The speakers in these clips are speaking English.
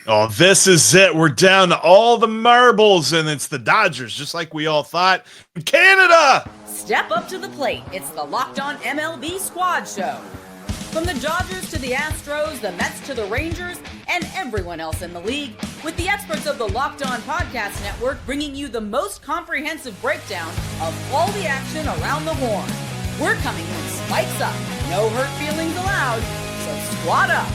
Oh, this is it. We're down to all the marbles, and it's the Dodgers, just like we all thought. Canada! Step up to the plate. It's the Locked On MLB Squad Show. From the Dodgers to the Astros, the Mets to the Rangers, and everyone else in the league, with the experts of the Locked On Podcast Network bringing you the most comprehensive breakdown of all the action around the horn. We're coming in spikes up. No hurt feelings allowed, so squad up.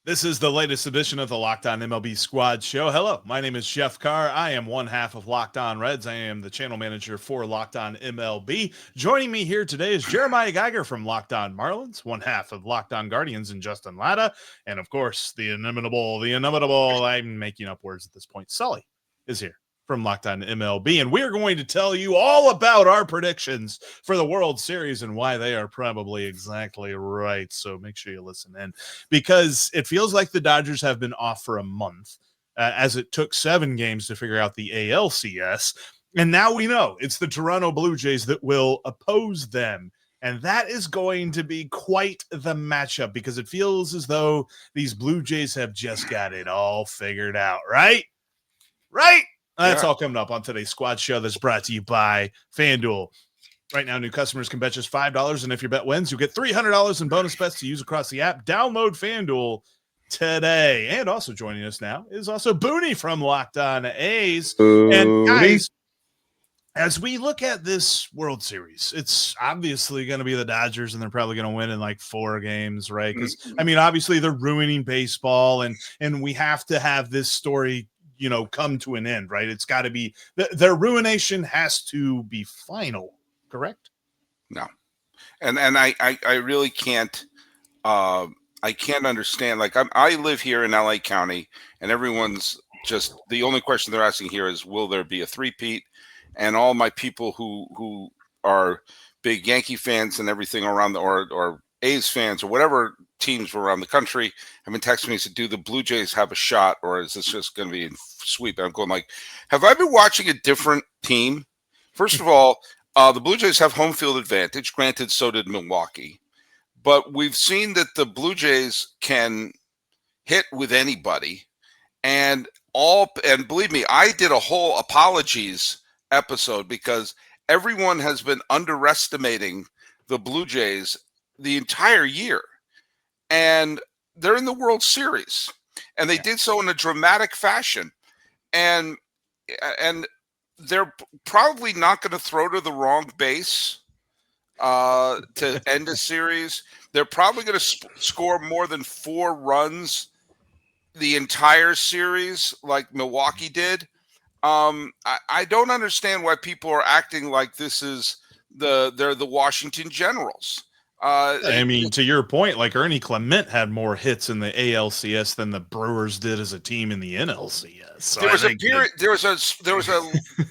This is the latest edition of the Locked On MLB Squad Show. Hello, my name is Jeff Carr. I am one half of Locked On Reds. I am the channel manager for Locked On MLB. Joining me here today is Jeremiah Geiger from Locked On Marlins, one half of Locked On Guardians, and Justin Latta. And of course, the inimitable, I'm making up words at this point, Sully is here from Locked On MLB, and we're going to tell you all about our predictions for the World Series and why they are probably exactly right. So make sure you listen in, because it feels like the Dodgers have been off for a month, as it took 7 games to figure out the ALCS, and now we know it's the Toronto Blue Jays that will oppose them. And that is going to be quite the matchup, because it feels as though these Blue Jays have just got it all figured out, right? Right? That's all coming up on today's Squad Show that's brought to you by FanDuel. Right now, new customers can bet just $5, and if your bet wins, you'll get $300 in bonus bets to use across the app. Download FanDuel today. And also joining us now is also Booney from Locked On A's. And guys, as we look at this World Series, it's obviously going to be the Dodgers, and they're probably going to win in like 4 games, right? Because, I mean, obviously they're ruining baseball, and we have to have this story come to an end, right? It's got to be their ruination has to be final, correct? No, and I really can't. I can't understand. Like I live here in LA County, and everyone's just the only question they're asking here is, will there be a three-peat? And all my people who are big Yankee fans and everything around or A's fans or whatever teams were around the country have been texting me and said, do the Blue Jays have a shot, or is this just going to be in sweep? And I'm going like, have I been watching a different team? First of all, the Blue Jays have home field advantage. Granted, so did Milwaukee. But we've seen that the Blue Jays can hit with anybody. And believe me, I did a whole apologies episode because everyone has been underestimating the Blue Jays the entire year. And they're in the World Series, and they did so in a dramatic fashion. And they're probably not going to throw to the wrong base to end a series. They're probably going to score more than 4 runs the entire series like Milwaukee did. I don't understand why people are acting like this is they're the Washington Generals. I mean, to your point, like Ernie Clement had more hits in the ALCS than the Brewers did as a team in the NLCS. So there was a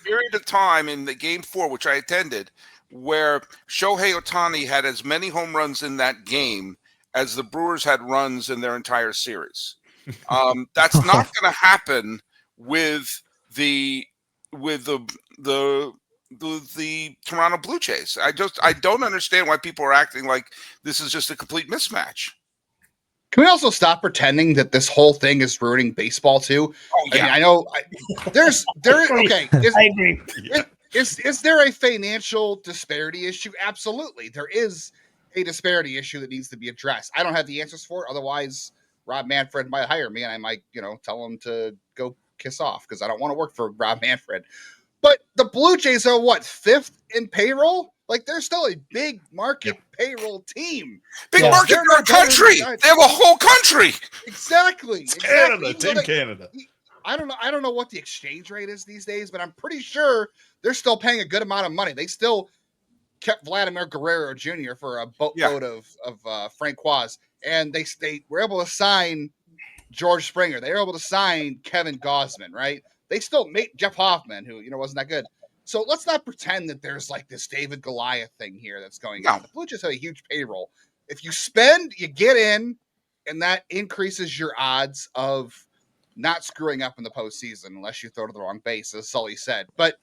period of time in the Game 4, which I attended, where Shohei Ohtani had as many home runs in that game as the Brewers had runs in their entire series. That's not going to happen with the Toronto Blue Jays. I don't understand why people are acting like this is just a complete mismatch. Can we also stop pretending that this whole thing is ruining baseball too? Oh yeah, I know. Okay. I agree. Is there a financial disparity issue? Absolutely, there is a disparity issue that needs to be addressed. I don't have the answers for it. Otherwise, Rob Manfred might hire me, and I might, tell him to go kiss off because I don't want to work for Rob Manfred. But the Blue Jays are 5th in payroll? Like, they're still a big market payroll team. Big market in our country. They have a whole country. Exactly. Canada, Team Canada. I don't know what the exchange rate is these days, but I'm pretty sure they're still paying a good amount of money. They still kept Vladimir Guerrero Jr. for a boatload of Francois, and they were able to sign George Springer. They were able to sign Kevin Gausman, right? They still made Jeff Hoffman, who, wasn't that good. So let's not pretend that there's like this David Goliath thing here that's going on. The Blue Jays have a huge payroll. If you spend, you get in, and that increases your odds of not screwing up in the postseason unless you throw to the wrong base, as Sully said. But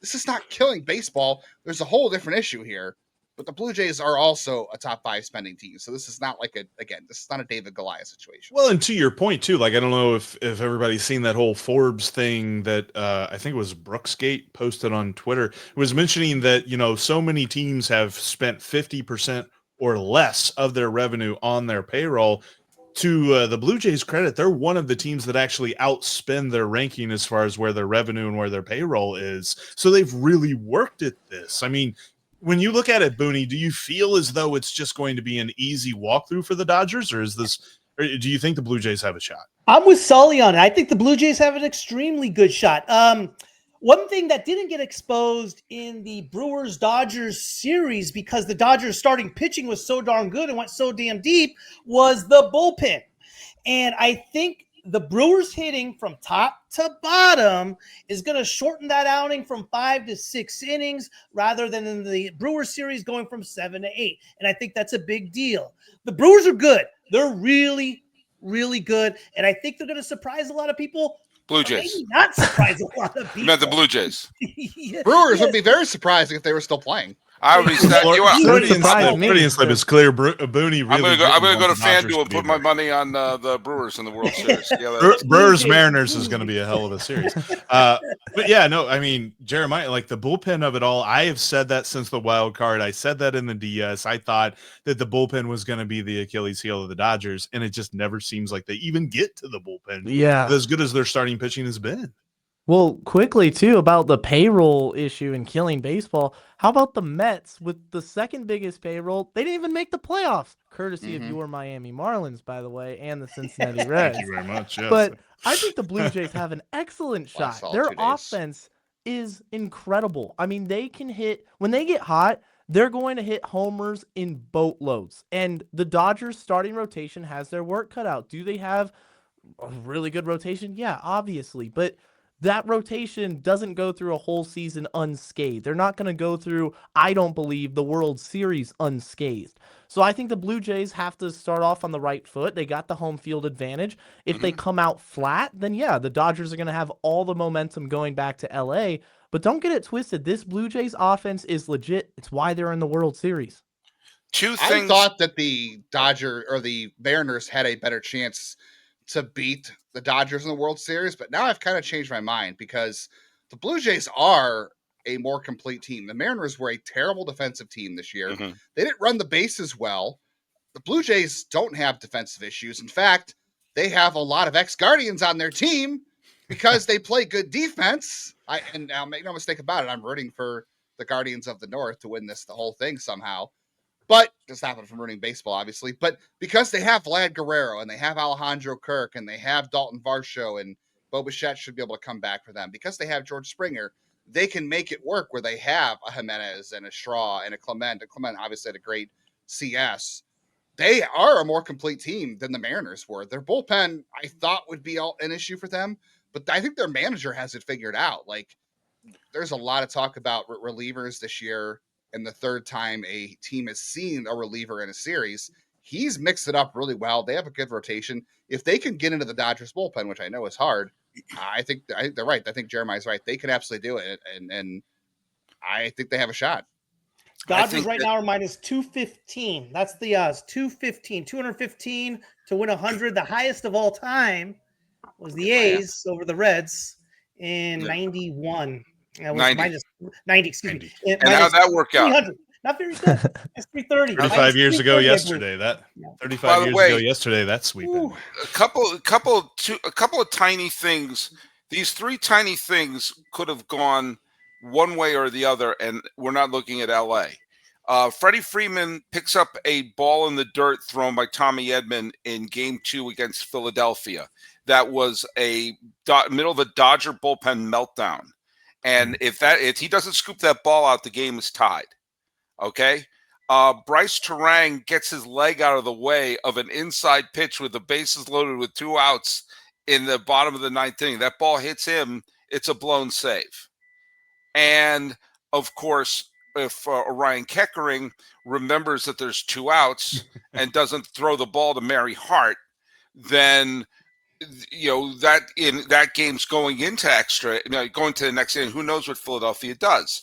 this is not killing baseball. There's a whole different issue here. But the Blue Jays are also a top 5 spending team. So this is not like this is not a David Goliath situation. Well, and to your point too, like I don't know if everybody's seen that whole Forbes thing that I think it was Brooksgate posted on Twitter. It was mentioning that, so many teams have spent 50% or less of their revenue on their payroll. To the Blue Jays' credit, they're one of the teams that actually outspend their ranking as far as where their revenue and where their payroll is. So they've really worked at this. I mean, when you look at it, Booney, do you feel as though it's just going to be an easy walkthrough for the Dodgers, or do you think the Blue Jays have a shot? I'm with Sully on it. I think the Blue Jays have an extremely good shot. One thing that didn't get exposed in the Brewers-Dodgers series, because the Dodgers starting pitching was so darn good and went so damn deep, was the bullpen. And I think the Brewers hitting from top to bottom is going to shorten that outing from 5 to 6 innings rather than in the Brewers series going from 7 to 8. And I think that's a big deal. The Brewers are good. They're really, really good. And I think they're going to surprise a lot of people. Blue Jays. Maybe not surprise a lot of people. You meant the Blue Jays. Brewers would be very surprising if they were still playing. I already said Freudian slip is clear. Booney really. I'm gonna go to FanDuel and put my money on the Brewers in the World Series. Brewers Mariners is going to be a hell of a series. But yeah, no, I mean, Jeremiah, like the bullpen of it all, I have said that since the wild card. I said that in the DS. I thought that the bullpen was going to be the Achilles heel of the Dodgers, and it just never seems like they even get to the bullpen. Yeah, as good as their starting pitching has been. Well, quickly, too, about the payroll issue and killing baseball. How about the Mets with the second biggest payroll? They didn't even make the playoffs, courtesy of your Miami Marlins, by the way, and the Cincinnati Reds. Thank you very much. Yes. But I think the Blue Jays have an excellent shot. Their offense is incredible. I mean, they can hit – when they get hot, they're going to hit homers in boatloads. And the Dodgers starting rotation has their work cut out. Do they have a really good rotation? Yeah, obviously. But – that rotation doesn't go through a whole season unscathed. They're not going to go through, I don't believe, the World Series unscathed. So I think the Blue Jays have to start off on the right foot. They got the home field advantage. If they come out flat, then yeah, the Dodgers are going to have all the momentum going back to LA. But don't get it twisted. This Blue Jays offense is legit. It's why they're in the World Series. I thought that the Mariners had a better chance to beat the Dodgers in the World Series, but now I've kind of changed my mind because the Blue Jays are a more complete team. The Mariners were a terrible defensive team this year. They didn't run the bases well. The Blue Jays don't have defensive issues. In fact, they have a lot of ex-Guardians on their team because they play good defense. And now make no mistake about it, I'm rooting for the Guardians of the North to win the whole thing somehow. But just happened from rooting baseball, obviously. But because they have Vlad Guerrero and they have Alejandro Kirk and they have Dalton Varsho and Bo Bichette should be able to come back for them. Because they have George Springer, they can make it work where they have a Jimenez and a Straw and a Clement. And Clement obviously had a great CS. They are a more complete team than the Mariners were. Their bullpen, I thought, would be an issue for them. But I think their manager has it figured out. Like, there's a lot of talk about relievers this year. And the third time a team has seen a reliever in a series, he's mixed it up really well. They have a good rotation. If they can get into the Dodgers bullpen, which I know is hard, I think they're right. I think Jeremiah's right. They can absolutely do it. And I think they have a shot. Dodgers right now are minus 215. That's the odds. 215 to win 100. The highest of all time was the A's over the Reds in 91. That was 90. Minus 90, excuse me. And how'd that work out? Not very good. It's 330. 35 years ago yesterday. 35 years ago yesterday. That's sweeping. A couple of tiny things. These three tiny things could have gone one way or the other, and we're not looking at LA. Freddie Freeman picks up a ball in the dirt thrown by Tommy Edman in Game 2 against Philadelphia. That was a middle of the Dodger bullpen meltdown. And if he doesn't scoop that ball out, the game is tied. Okay. Bryce Terang gets his leg out of the way of an inside pitch with the bases loaded with 2 outs in the bottom of the 9th inning. That ball hits him. It's a blown save. And of course, if Orion Keckering remembers that there's 2 outs and doesn't throw the ball to Mary Hart, then that game's going into extra, going to the next inning. Who knows what Philadelphia does?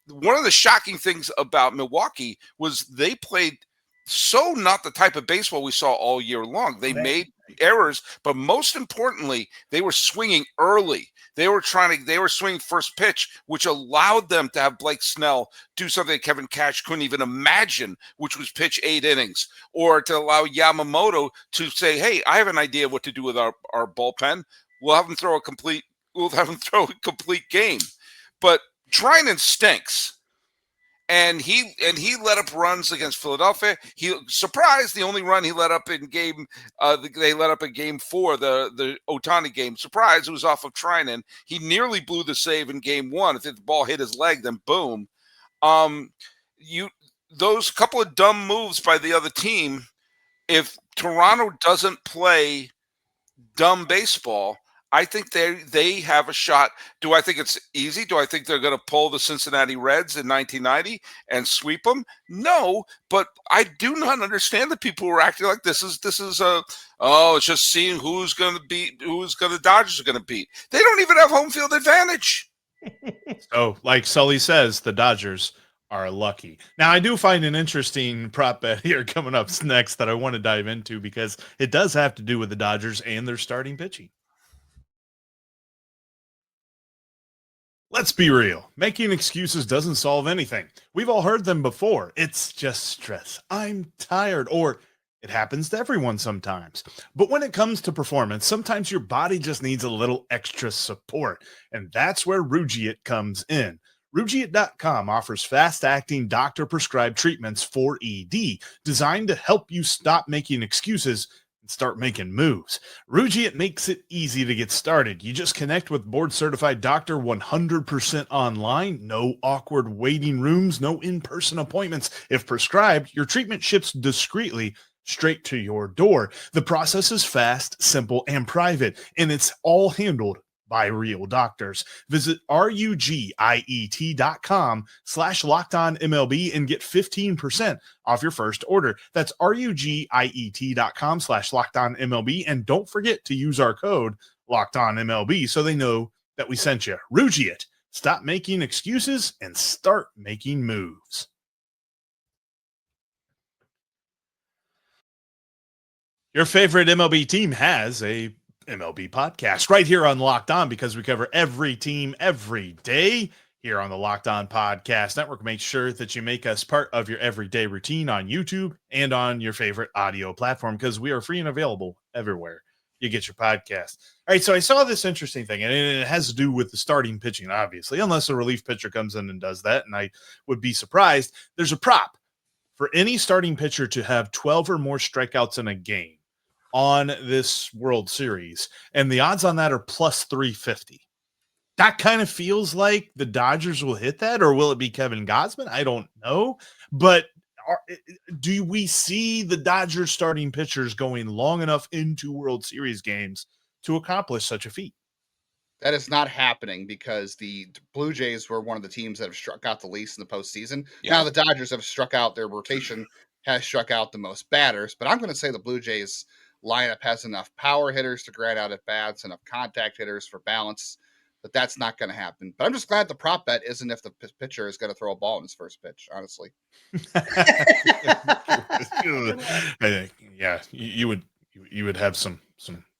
one of the shocking things about Milwaukee was they played so not the type of baseball we saw all year long. They made errors, but most importantly, they were swinging early. They were swinging first pitch, which allowed them to have Blake Snell do something Kevin Cash couldn't even imagine, which was pitch 8 innings, or to allow Yamamoto to say, "Hey, I have an idea of what to do with our bullpen. We'll have him throw a complete game." But Trinan stinks. And he let up runs against Philadelphia. He surprised the only run he let up in game. They let up in game 4, the Ohtani game. Surprise! It was off of Trinan. He nearly blew the save in game 1. If the ball hit his leg, then boom. Those couple of dumb moves by the other team. If Toronto doesn't play dumb baseball, I think they have a shot. Do I think it's easy? Do I think they're going to pull the Cincinnati Reds in 1990 and sweep them? No, but I do not understand the people who are acting like this is it's just seeing who's going to Dodgers are going to beat. They don't even have home field advantage. So, like Sully says, the Dodgers are lucky. Now, I do find an interesting prop bet here coming up next that I want to dive into because it does have to do with the Dodgers and their starting pitching. Let's be real. Making excuses doesn't solve anything. We've all heard them before. It's just stress. I'm tired. Or it happens to everyone sometimes. But when it comes to performance, sometimes your body just needs a little extra support. And that's where Rugiet comes in. Rugiet.com offers fast-acting doctor-prescribed treatments for ED designed to help you stop making excuses start making moves. Rugiet makes it easy to get started. You just connect with board-certified doctor 100% online. No awkward waiting rooms, no in-person appointments. If prescribed, your treatment ships discreetly straight to your door. The process is fast, simple, and private, and it's all handled by real doctors. Visit rugiet.com/LockedOnMLB and get 15% off your first order. That's rugiet.com/LockedOnMLB. And don't forget to use our code LockedOnMLB so they know that we sent you. Rugiet, stop making excuses and start making moves. Your favorite MLB team has a MLB podcast right here on Locked On because we cover every team every day here on the Locked On Podcast Network. Make sure that you make us part of your everyday routine on YouTube and on your favorite audio platform because we are free and available everywhere you get your podcast. All right, so I saw this interesting thing, and it has to do with the starting pitching, obviously, unless a relief pitcher comes in and does that, and I would be surprised. There's a prop for any starting pitcher to have 12 or more strikeouts in a game on this World Series, and the odds on that are plus 350. That kind of feels like the Dodgers will hit that, or will it be Kevin Gausman? I don't know, but do we see the Dodgers starting pitchers going long enough into World Series games to accomplish such a feat? That is not happening because the Blue Jays were one of the teams that have struck out the least in the postseason. Yeah. Now the Dodgers have struck out, their rotation has struck out the most batters, but I'm going to say the Blue Jays lineup has enough power hitters to grind out at bats, enough contact hitters for balance, but that's not going to happen. But I'm just glad the prop bet isn't if the pitcher is going to throw a ball in his first pitch, honestly. Yeah, you would have some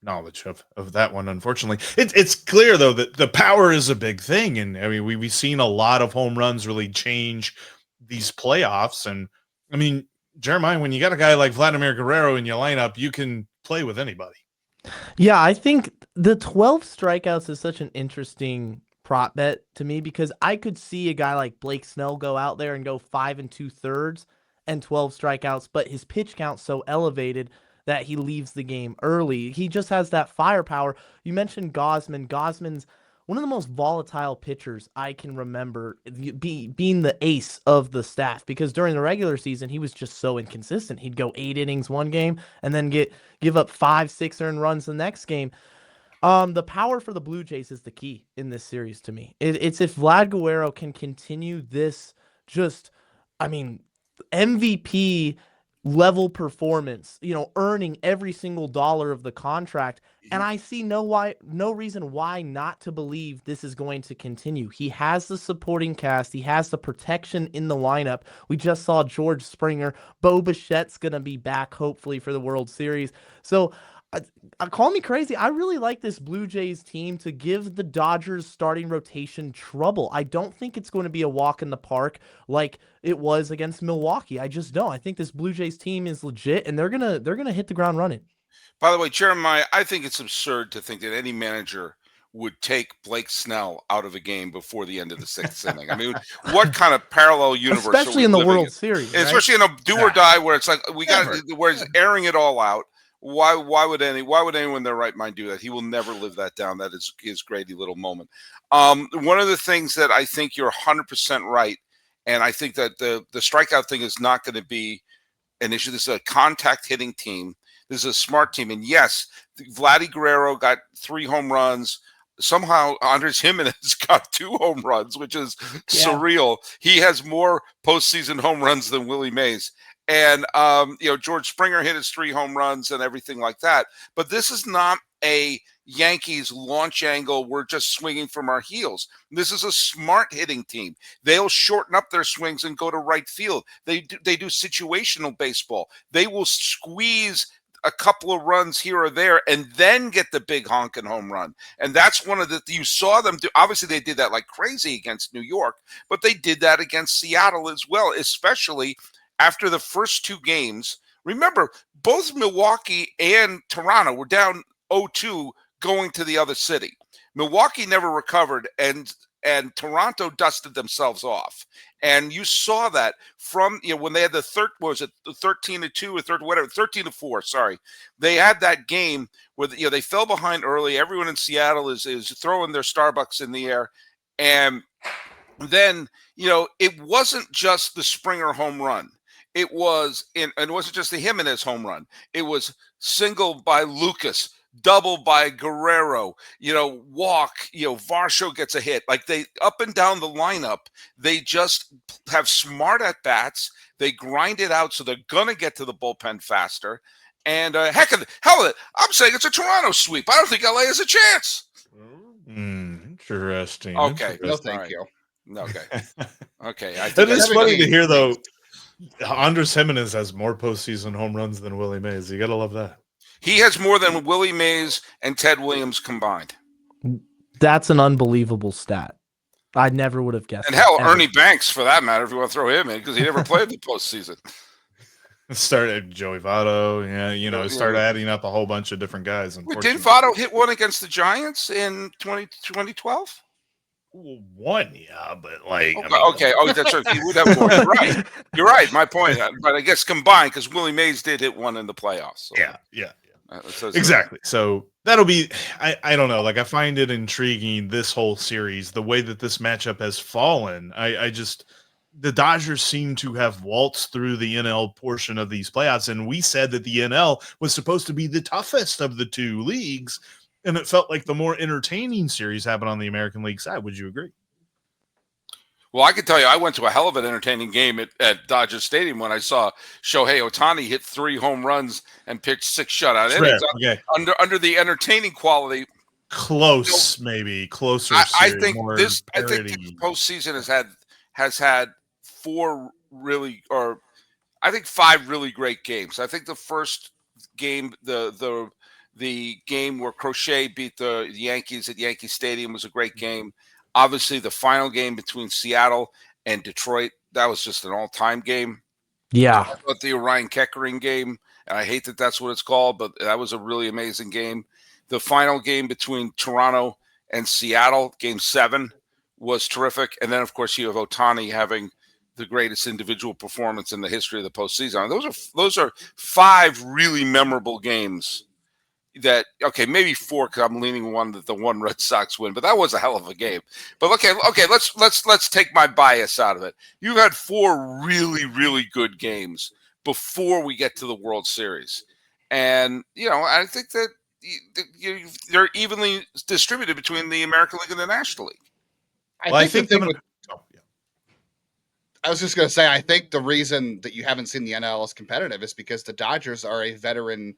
knowledge of that one. Unfortunately, it's clear though that the power is a big thing, and I mean we've seen a lot of home runs really change these playoffs. And I mean, Jeremiah, when you got a guy like Vladimir Guerrero in your lineup, you can play with anybody. Yeah, I think the 12 strikeouts is such an interesting prop bet to me because I could see a guy like Blake Snell go out there and go 5 2/3 and 12 strikeouts, but his pitch count's so elevated that he leaves the game early. He just has that firepower. You mentioned Gausman. Gausman's one of the most volatile pitchers I can remember being the ace of the staff because during the regular season, he was just so inconsistent. He'd go 8 innings one game and then give up 5-6 earned runs the next game. The power for the Blue Jays is the key in this series to me. It's if Vlad Guerrero can continue this MVP level performance, earning every single dollar of the contract. And I see no reason why not to believe this is going to continue. He has the supporting cast. He has the protection in the lineup. We just saw George Springer. Bo Bichette's going to be back, hopefully, for the World Series. So call me crazy. I really like this Blue Jays team to give the Dodgers starting rotation trouble. I don't think it's going to be a walk in the park like it was against Milwaukee. I just don't. I think this Blue Jays team is legit, and they're gonna hit the ground running. By the way, Jeremiah, I think it's absurd to think that any manager would take Blake Snell out of a game before the end of the 6th inning. I mean, what kind of parallel universe? Especially in the World Series, right? Especially in a do or die where it's like where it's airing it all out. Why would anyone in their right mind do that? He will never live that down. That is his Grady little moment. One of the things that I think you're 100% right, and I think that the strikeout thing is not going to be an issue. This is a contact hitting team. This is a smart team. And yes, Vladimir Guerrero got 3 home runs. Somehow Andres Jimenez got 2 home runs, which is surreal. He has more postseason home runs than Willie Mays. And, George Springer hit his 3 home runs and everything like that. But this is not a Yankees launch angle. We're just swinging from our heels. This is a smart hitting team. They'll shorten up their swings and go to right field. They do situational baseball. They will squeeze a couple of runs here or there and then get the big honking home run. And that's one of you saw them do. Obviously they did that like crazy against New York, but they did that against Seattle as well, especially after the first 2 games. Remember, both Milwaukee and Toronto were down 0-2 going to the other city. Milwaukee never recovered, and Toronto dusted themselves off. And you saw that from when they had the 13-2 or 13-4. Sorry, they had that game where they fell behind early. Everyone in Seattle is throwing their Starbucks in the air, and then it wasn't just the Springer home run. It wasn't just the Jimenez home run. It was single by Lucas, double by Guerrero, walk, Varsho gets a hit. Like they up and down the lineup, they just have smart at bats. They grind it out, so they're gonna get to the bullpen faster. And hell of it, I'm saying it's a Toronto sweep. I don't think LA has a chance. Interesting. Okay, no, thank you. Okay, okay. That is funny to hear, though. Andres Jimenez has more postseason home runs than Willie Mays. You gotta love that. He has more than Willie Mays and Ted Williams combined. That's an unbelievable stat. I never would have guessed. And hell, Ernie Banks, for that matter, if you want to throw him in, because he never played the postseason. Started Joey Votto, started adding up a whole bunch of different guys. Didn't Votto hit one against the Giants in 2012? One, yeah, but like okay. Oh, that's right. He would have more. You're right. You're right. My point, but I guess combined because Willie Mays did hit one in the playoffs. So. Yeah. Exactly. So that'll be. I don't know. Like I find it intriguing this whole series, the way that this matchup has fallen. The Dodgers seem to have waltzed through the NL portion of these playoffs, and we said that the NL was supposed to be the toughest of the 2 leagues. And it felt like the more entertaining series happened on the American League side. Would you agree? Well, I can tell you, I went to a hell of an entertaining game at Dodger Stadium when I saw Shohei Ohtani hit 3 home runs and pitch 6 shutout innings. Okay. Under the entertaining quality, maybe closer. I think the postseason has had 4 really, or I think 5 really great games. I think the first game, the game where Crochet beat the Yankees at Yankee Stadium was a great game. Obviously, the final game between Seattle and Detroit, that was just an all-time game. Yeah. I thought the Orion Keckering game, and I hate that that's what it's called, but that was a really amazing game. The final game between Toronto and Seattle, Game 7, was terrific. And then, of course, you have Ohtani having the greatest individual performance in the history of the postseason. Those are 5 really memorable games. That maybe 4 because I'm leaning one that the one Red Sox win, but that was a hell of a game. But okay, let's take my bias out of it. You've had 4 really, really good games before we get to the World Series, and I think that they're evenly distributed between the American League and the National League. I think I was just going to say, I think the reason that you haven't seen the NL as competitive is because the Dodgers are a veteran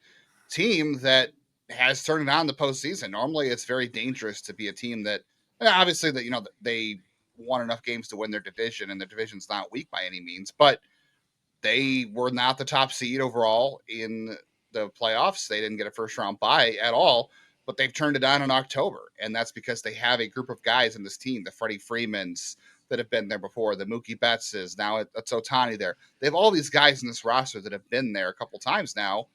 team that has turned it on the postseason. Normally, it's very dangerous to be a team that, obviously, that they won enough games to win their division, and their division's not weak by any means, but they were not the top seed overall in the playoffs. They didn't get a first round bye at all, but they've turned it on in October. And that's because they have a group of guys in this team, the Freddie Freemans that have been there before, the Mookie Bettses, now it's Ohtani there. They have all these guys in this roster that have been there a couple times now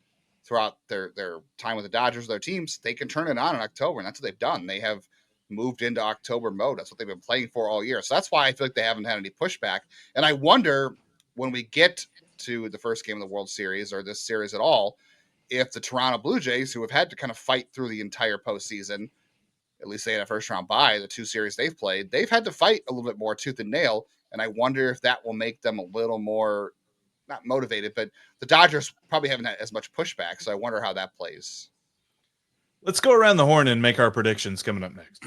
throughout their time with the Dodgers, their teams. They can turn it on in October, and that's what they've done. They have moved into October mode. That's what they've been playing for all year. So that's why I feel like they haven't had any pushback. And I wonder, when we get to the first game of the World Series, or this series at all, if the Toronto Blue Jays, who have had to kind of fight through the entire postseason, at least they had a first round bye, the 2 series they've played, they've had to fight a little bit more tooth and nail. And I wonder if that will make them a little more, not motivated, but the Dodgers probably haven't had as much pushback. So I wonder how that plays. Let's go around the horn and make our predictions coming up next.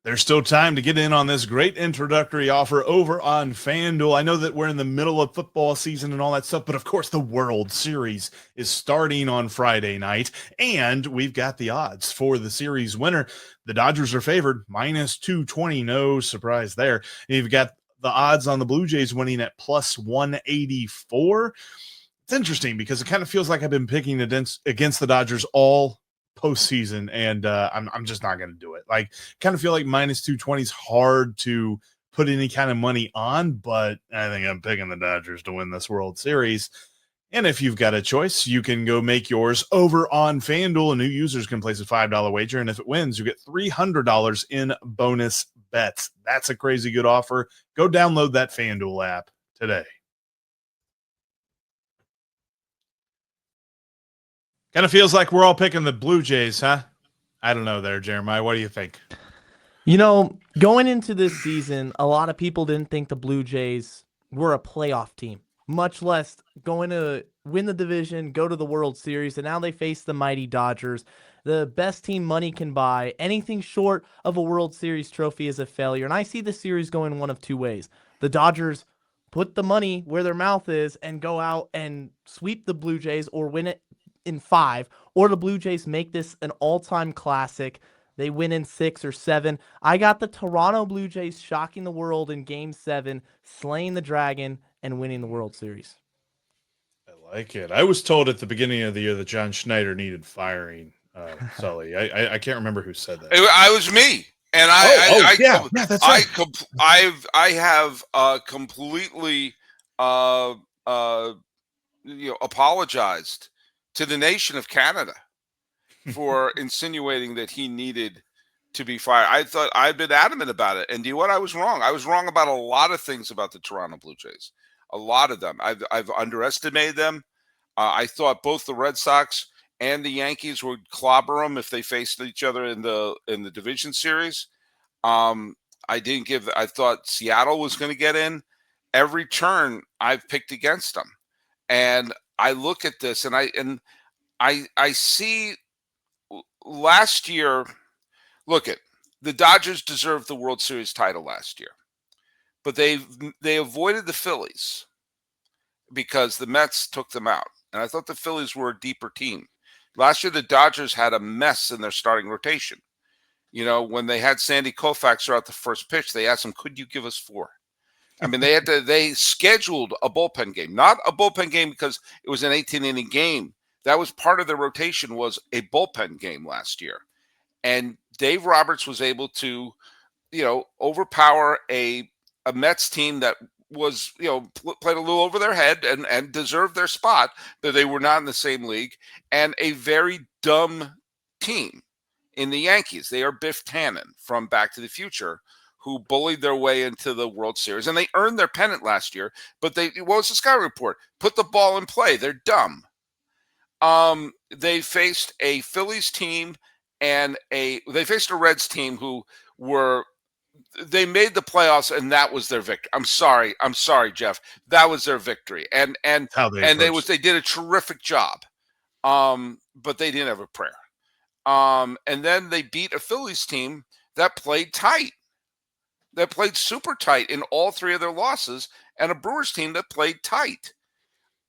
There's still time to get in on this great introductory offer over on FanDuel. I know that we're in the middle of football season and all that stuff, but of course the World Series is starting on Friday night, and we've got the odds for the series winner. The Dodgers are favored, -220, no surprise there. You've got the odds on the Blue Jays winning at +184. It's interesting because it kind of feels like I've been picking against the Dodgers all postseason, and I'm just not going to do it. Like, kind of feel like -220 is hard to put any kind of money on, but I think I'm picking the Dodgers to win this World Series. And if you've got a choice, you can go make yours over on FanDuel, and new users can place a $5 wager, and if it wins, you get $300 in bonus bets. That's a crazy good offer. Go download that FanDuel app today. Kind of feels like we're all picking the Blue Jays, huh? I don't know there, Jeremiah. What do you think? Going into this season, a lot of people didn't think the Blue Jays were a playoff team, much less going to win the division, go to the World Series, and now they face the mighty Dodgers. The best team money can buy. Anything short of a World Series trophy is a failure, and I see the series going one of two ways. The Dodgers put the money where their mouth is and go out and sweep the Blue Jays or win it in 5, or the Blue Jays make this an all-time classic. They win in 6 or 7. I got the Toronto Blue Jays shocking the world in Game 7, slaying the Dragon, and winning the World Series. I like it. I was told at the beginning of the year that John Schneider needed firing, Sully. I can't remember who said that. I was me. And that's right. I have completely apologized to the nation of Canada for insinuating that he needed to be fired. I thought I'd been adamant about it. And do you know what? I was wrong. I was wrong about a lot of things about the Toronto Blue Jays. A lot of them. I've underestimated them. I thought both the Red Sox and the Yankees would clobber them if they faced each other in the division series. I thought Seattle was going to get in. Every turn I've picked against them. And I look at this and I see last year. Look at the Dodgers deserved the World Series title last year, but they avoided the Phillies because the Mets took them out, and I thought the Phillies were a deeper team. Last year, the Dodgers had a mess in their starting rotation. When they had Sandy Koufax throughout the first pitch, they asked him, "Could you give us 4?" I mean, they scheduled a bullpen game, not a bullpen game because it was an 18-inning game. That was part of their rotation, was a bullpen game last year. And Dave Roberts was able to, overpower a Mets team that was, played a little over their head and deserved their spot, that they were not in the same league, and a very dumb team in the Yankees. They are Biff Tannen from Back to the Future, who bullied their way into the World Series. And they earned their pennant last year, but what was the scouting report? Put the ball in play. They're dumb. They faced a Phillies team and they faced a Reds team who they made the playoffs, and that was their victory. I'm sorry, Jeff. That was their victory. And they did a terrific job. But they didn't have a prayer. And then they beat a Phillies team that played tight. that played super tight in all 3 of their losses, and a Brewers team that played tight.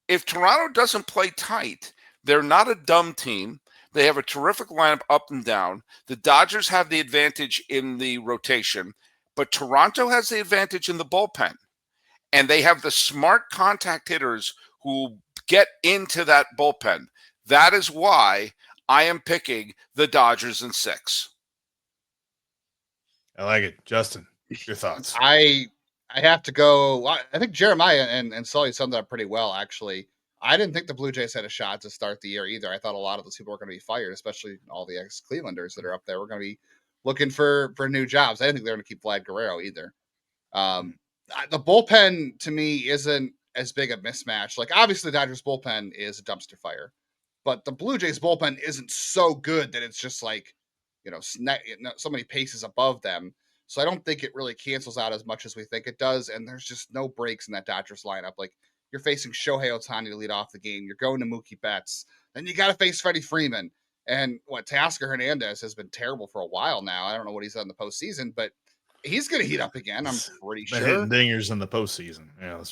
If Toronto doesn't play tight, they're not a dumb team. They have a terrific lineup up and down. The Dodgers have the advantage in the rotation, but Toronto has the advantage in the bullpen. And they have the smart contact hitters who get into that bullpen. That is why I am picking the Dodgers in 6. I like it. Justin, your thoughts? I have to go. I think Jeremiah and Sully summed that up pretty well, actually. I didn't think the Blue Jays had a shot to start the year either. I thought a lot of those people were going to be fired, especially all the ex-Clevelanders that are up there. We're going to be looking for new jobs. I didn't think they were going to keep Vlad Guerrero either. The bullpen, to me, isn't as big a mismatch. Like, obviously, the Dodgers bullpen is a dumpster fire, but the Blue Jays bullpen isn't so good that it's just like, so many paces above them. So I don't think it really cancels out as much as we think it does. And there's just no breaks in that Dodgers lineup. Like, you're facing Shohei Ohtani to lead off the game. You're going to Mookie Betts. Then you got to face Freddie Freeman. And Teoscar Hernandez has been terrible for a while now. I don't know what he's done in the postseason, but he's going to heat up again, I'm pretty sure. Hitting dingers in the postseason.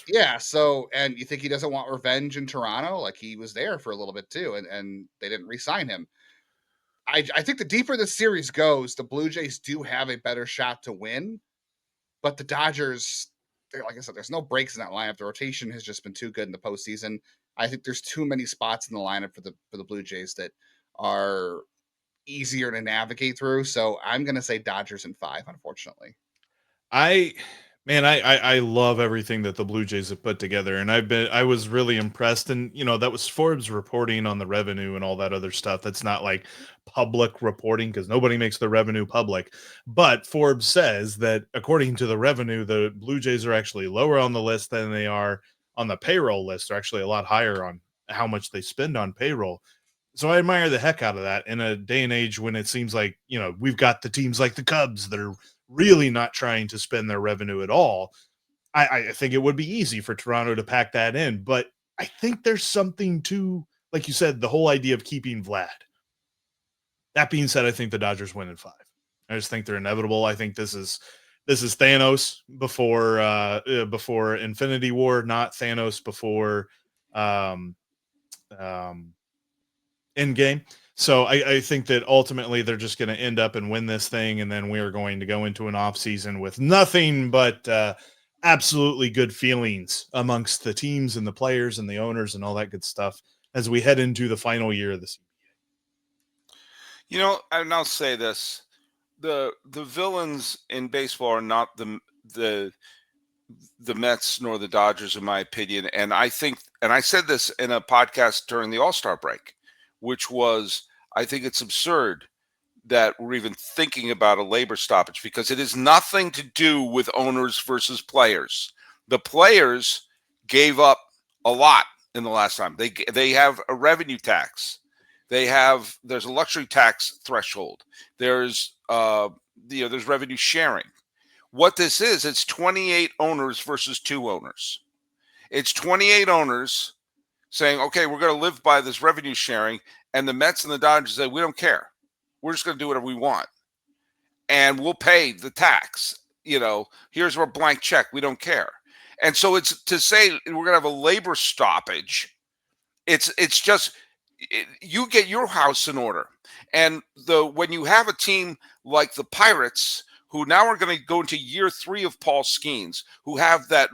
Yeah. So, and you think he doesn't want revenge in Toronto? Like, he was there for a little bit too, and they didn't re-sign him. I think the deeper the series goes, the Blue Jays do have a better shot to win, but the Dodgers, like I said, there's no breaks in that lineup. The rotation has just been too good in the postseason. I think there's too many spots in the lineup for the Blue Jays that are easier to navigate through. So I'm going to say Dodgers in 5, unfortunately. I love everything that the Blue Jays have put together, and I was really impressed. And that was Forbes reporting on the revenue and all that other stuff. That's not like public reporting because nobody makes the revenue public. But Forbes says that according to the revenue, the Blue Jays are actually lower on the list than they are on the payroll list. They're actually a lot higher on how much they spend on payroll. So I admire the heck out of that in a day and age when it seems like, we've got the teams like the Cubs that are really not trying to spend their revenue at all. I think it would be easy for Toronto to pack that in, but I think there's something to, like you said, the whole idea of keeping Vlad. That being said, I think the Dodgers win in 5. I just think they're inevitable. I think this is Thanos before Infinity War, not Thanos before Endgame. So I think that ultimately they're just going to end up and win this thing, and then we are going to go into an off season with nothing but absolutely good feelings amongst the teams and the players and the owners and all that good stuff as we head into the final year of the CBA. And I'll say this: the villains in baseball are not the Mets nor the Dodgers, in my opinion. And I think, and I said this in a podcast during the All-Star break, which was, I think it's absurd that we're even thinking about a labor stoppage because it has nothing to do with owners versus players. The players gave up a lot in the last time. They have a revenue tax. There's a luxury tax threshold. There's revenue sharing. What this is, it's 28 owners versus 2 owners. It's 28 owners saying, okay, we're going to live by this revenue sharing. And the Mets and the Dodgers say, we don't care. We're just going to do whatever we want. And we'll pay the tax. Here's our blank check. We don't care. And so it's to say we're going to have a labor stoppage. It's just, you get your house in order. And when you have a team like the Pirates, who now are going to go into year 3 of Paul Skeens, who have that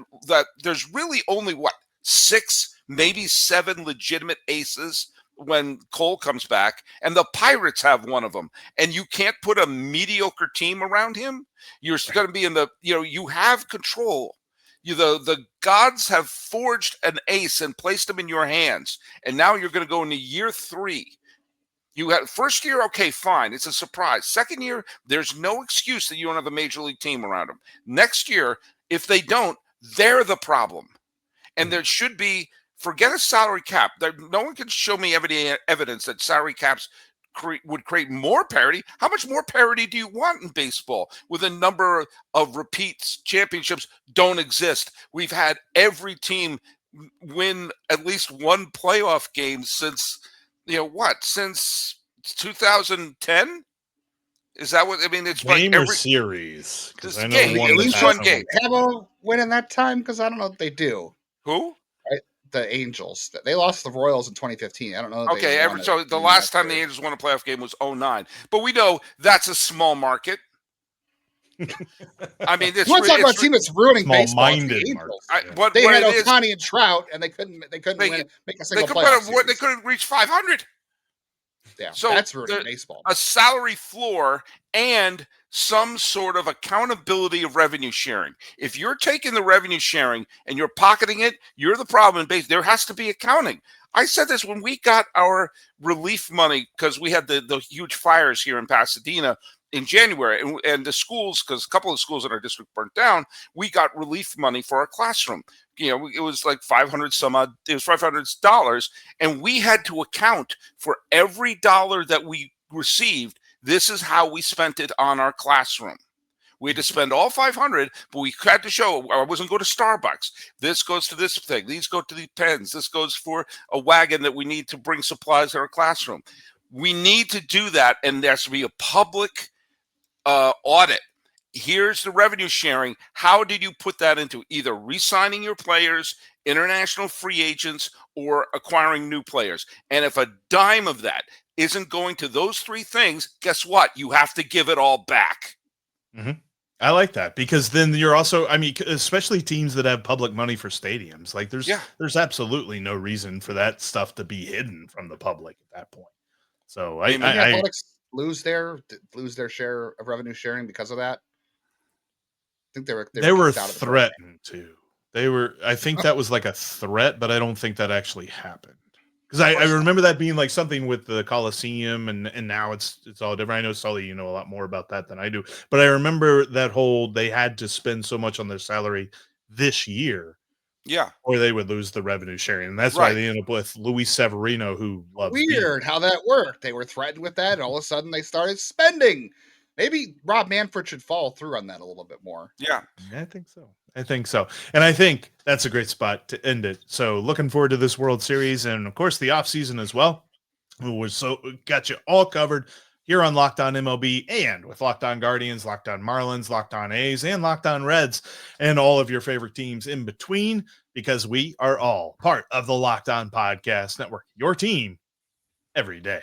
there's really only 6, maybe 7 legitimate aces when Cole comes back, and the Pirates have one of them, and you can't put a mediocre team around him. You're going to be in you have control. The gods have forged an ace and placed him in your hands, and now you're going to go into year 3. You had first year, okay, fine. It's a surprise. Second year, there's no excuse that you don't have a major league team around them. Next year, if they don't, they're the problem. And there should be, forget a salary cap. No one can show me evidence that salary caps would create more parity. How much more parity do you want in baseball with a number of repeats? Championships don't exist. We've had every team win at least one playoff game since... since 2010? Is that what I mean? It's game like or series. This I know game, one at of the least past one ones. game. Have a win in that time because I don't know if they do. Who? The Angels. They lost the Royals in 2015. I don't know. Okay, so the last time the Angels won a playoff game was 2009. But we know that's a small market. I mean, you want to talk about a team that's ruining baseball? Minded they had Ohtani and Trout, and they couldn't win, make a single playoff series. They couldn't reach 500. Yeah, so that's ruining baseball. A salary floor and some sort of accountability of revenue sharing. If you're taking the revenue sharing and you're pocketing it, you're the problem in baseball. There has to be accounting. I said this when we got our relief money because we had the huge fires here in Pasadena in January, and the schools, because a couple of schools in our district burnt down, we got relief money for our classroom. It was like $500, and we had to account for every dollar that we received. This is how we spent it on our classroom. We had to spend all $500, but we had to show I wasn't going to Starbucks. This goes to this thing. These go to the pens. This goes for a wagon that we need to bring supplies to our classroom. We need to do that, and there has to be a public audit. Here's the revenue sharing. How did you put that into either re-signing your players, international free agents, or acquiring new players? And if a dime of that isn't going to those three things, guess what? You have to give it all back. Mm-hmm. I like that because then you're also, I mean, especially teams that have public money for stadiums, like there's absolutely no reason for that stuff to be hidden from the public at that point. So I lose their share of revenue sharing because of that. I think they were threatened to. I think that was like a threat, but I don't think that actually happened. Because I remember that being like something with the Coliseum, and now it's all different. I know, Sully, you know a lot more about that than I do. But I remember that they had to spend so much on their salary this year. Yeah. Or they would lose the revenue sharing. And that's why they ended up with Luis Severino, who loves Weird how that worked. They were threatened with that, and all of a sudden they started spending. Maybe Rob Manfred should follow through on that a little bit more. Yeah. I think so. And I think that's a great spot to end it. So looking forward to this World Series and, of course, the offseason as well. Got you all covered here on Locked On MLB and with Locked On Guardians, Locked On Marlins, Locked On A's, and Locked On Reds, and all of your favorite teams in between, because we are all part of the Locked On Podcast Network, your team every day.